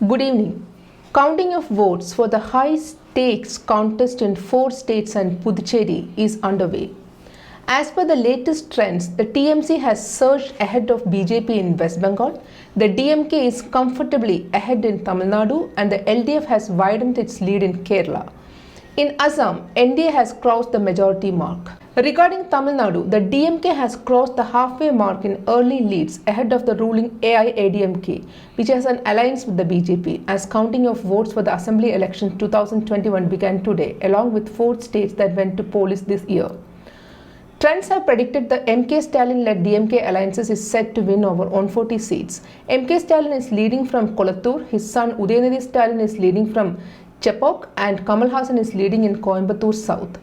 Good evening. Counting of votes for the high stakes contest in 4 states and Puducherry is underway. As per the latest trends, the TMC has surged ahead of BJP in West Bengal, the DMK is comfortably ahead in Tamil Nadu, and the LDF has widened its lead in Kerala. In Assam, NDA has crossed the majority mark. Regarding Tamil Nadu, the DMK has crossed the halfway mark in early leads ahead of the ruling AIADMK, which has an alliance with the BJP, as counting of votes for the Assembly election 2021 began today, along with 4 states that went to polls this year. Trends have predicted the MK Stalin-led DMK alliances is set to win over 140 seats. MK Stalin is leading from Kolattur, his son Udayanidhi Stalin is leading from Chepauk, and Kamal Hassan is leading in Coimbatore South.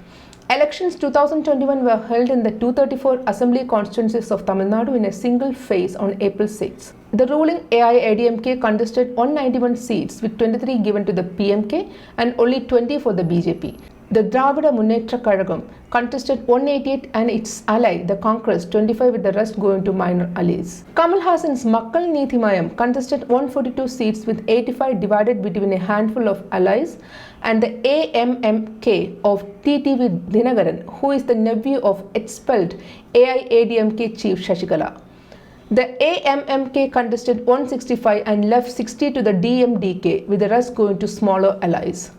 Elections 2021 were held in the 234 assembly constituencies of Tamil Nadu in a single phase on April 6. The ruling AIADMK contested 191 seats, with 23 given to the PMK and only 20 for the BJP. The Dravida Munnetra Kazhagam contested 188 and its ally, the Congress, 25, with the rest going to minor allies. Kamal Hassan's Makkal Neethi Mayam contested 142 seats with 85 divided between a handful of allies and the AMMK of TTV Dinagaran, who is the nephew of expelled AIADMK chief Shashikala. The AMMK contested 165 and left 60 to the DMDK, with the rest going to smaller allies.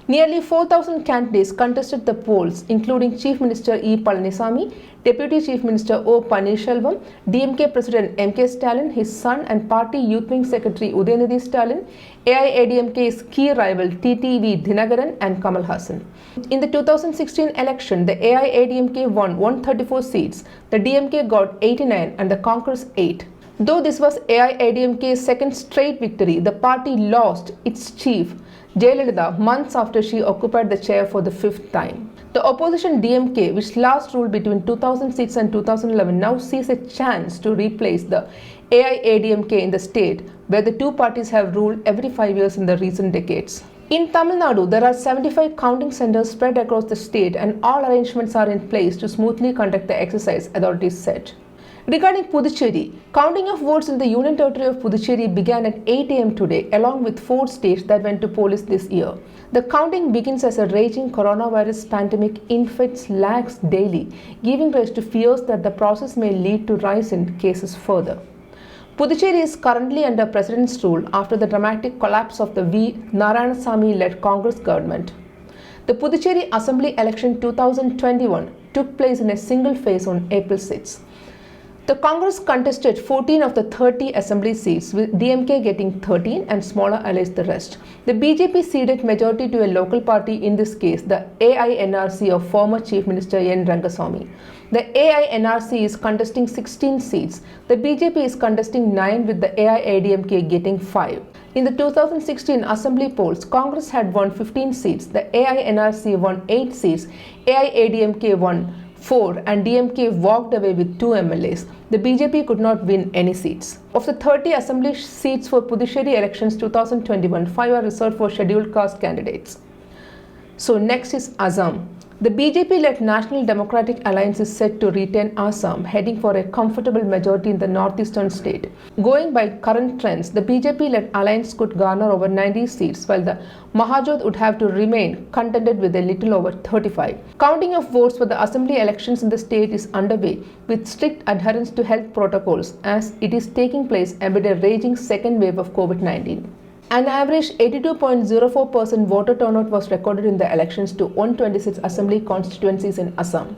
Nearly 4,000 candidates contested the polls, including Chief Minister E. Palanisamy, Deputy Chief Minister O. Pannirselvam, DMK President M.K. Stalin, his son and Party Youth Wing Secretary Udayanidhi Stalin, AIADMK's key rival TTV Dinagaran, and Kamal Hassan. In the 2016 election, the AIADMK won 134 seats, the DMK got 89 and the Congress 8. Though this was AIADMK's second straight victory, the party lost its chief, Jayalalitha, months after she occupied the chair for the 5th time. The opposition DMK, which last ruled between 2006 and 2011, now sees a chance to replace the AIADMK in the state, where the two parties have ruled every 5 years in the recent decades. In Tamil Nadu, there are 75 counting centers spread across the state, and all arrangements are in place to smoothly conduct the exercise, authorities said. Regarding Puducherry, counting of votes in the Union Territory of Puducherry began at 8 a.m. today, along with 4 states that went to polls this year. The counting begins as a raging coronavirus pandemic infects lakhs daily, giving rise to fears that the process may lead to rise in cases further. Puducherry is currently under President's rule after the dramatic collapse of the V. Narayanasamy-led Congress government. The Puducherry Assembly election 2021 took place in a single phase on April 6. The Congress contested 14 of the 30 assembly seats, with DMK getting 13 and smaller allies the rest. The BJP ceded majority to a local party, in this case the AINRC of former Chief Minister N. Rangaswamy. The AINRC is contesting 16 seats. The BJP is contesting 9, with the AIADMK getting 5. In the 2016 assembly polls, Congress had won 15 seats, the AINRC won 8 seats, AIADMK won 4, and DMK walked away with 2 MLAs. The BJP could not win any seats. Of the 30 assembly seats for Puducherry elections 2021, 5 are reserved for scheduled caste candidates. So next is Assam. The BJP-led National Democratic Alliance is set to retain Assam, heading for a comfortable majority in the northeastern state. Going by current trends, the BJP-led alliance could garner over 90 seats, while the Mahajot would have to remain contented with a little over 35. Counting of votes for the assembly elections in the state is underway, with strict adherence to health protocols, as it is taking place amid a raging second wave of COVID-19. An average 82.04% voter turnout was recorded in the elections to 126 assembly constituencies in Assam.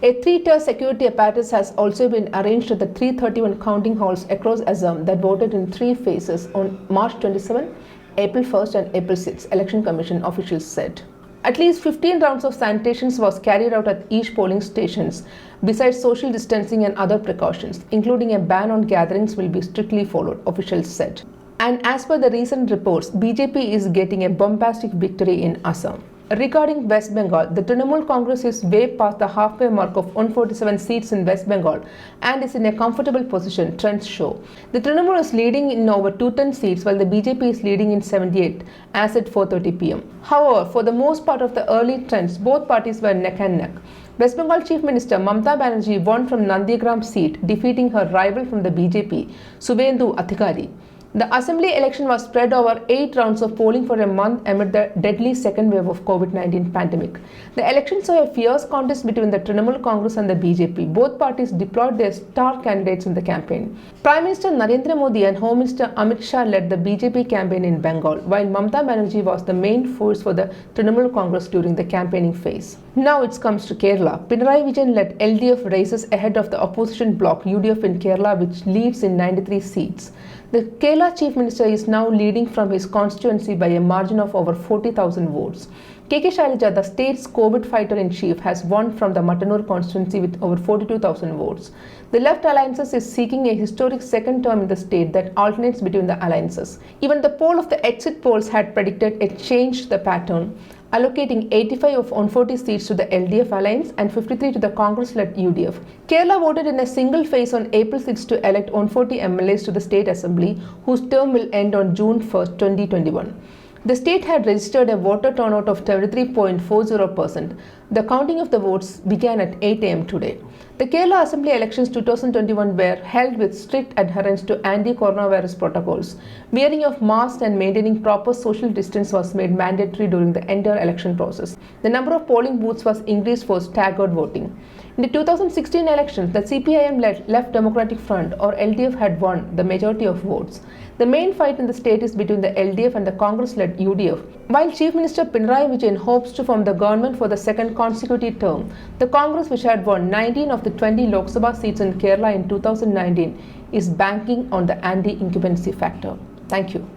A 3-tier security apparatus has also been arranged at the 331 counting halls across Assam that voted in 3 phases on March 27, April 1st and April 6, Election Commission officials said. At least 15 rounds of sanitation was carried out at each polling stations, besides social distancing and other precautions, including a ban on gatherings will be strictly followed, officials said. And as per the recent reports, BJP is getting a bombastic victory in Assam. Regarding West Bengal, the Trinamool Congress is way past the halfway mark of 147 seats in West Bengal and is in a comfortable position, trends show. The Trinamool is leading in over 210 seats, while the BJP is leading in 78 as at 4:30 p.m. However, for the most part of the early trends, both parties were neck and neck. West Bengal Chief Minister Mamata Banerjee won from Nandigram seat, defeating her rival from the BJP, Suvendu Adhikari. The assembly election was spread over 8 rounds of polling for a month amid the deadly second wave of COVID-19 pandemic. The election saw a fierce contest between the Trinamool Congress and the BJP. Both parties deployed their star candidates in the campaign. Prime Minister Narendra Modi and Home Minister Amit Shah led the BJP campaign in Bengal, while Mamata Banerjee was the main force for the Trinamool Congress during the campaigning phase. Now it comes to Kerala. Pinarayi Vijayan led LDF races ahead of the opposition bloc UDF in Kerala, which leads in 93 seats. The Kerala Chief Minister is now leading from his constituency by a margin of over 40,000 votes. KK Shailaja, the state's COVID fighter-in-chief, has won from the Mattanur constituency with over 42,000 votes. The Left Alliances is seeking a historic second term in the state that alternates between the alliances. Even the poll of the exit polls had predicted it changed the pattern, allocating 85 of 140 seats to the LDF alliance and 53 to the Congress-led UDF. Kerala voted in a single phase on April 6 to elect 140 MLAs to the State Assembly, whose term will end on June 1, 2021. The state had registered a voter turnout of 73.40%. The counting of the votes began at 8 am today. The Kerala Assembly elections 2021 were held with strict adherence to anti-coronavirus protocols. Wearing of masks and maintaining proper social distance was made mandatory during the entire election process. The number of polling booths was increased for staggered voting. In the 2016 elections, the CPIM-led Left Democratic Front, or LDF, had won the majority of votes. The main fight in the state is between the LDF and the Congress-led UDF. While Chief Minister Pinarayi Vijayan hopes to form the government for the second consecutive term, the Congress, which had won 19 of the 20 Lok Sabha seats in Kerala in 2019, is banking on the anti-incumbency factor. Thank you.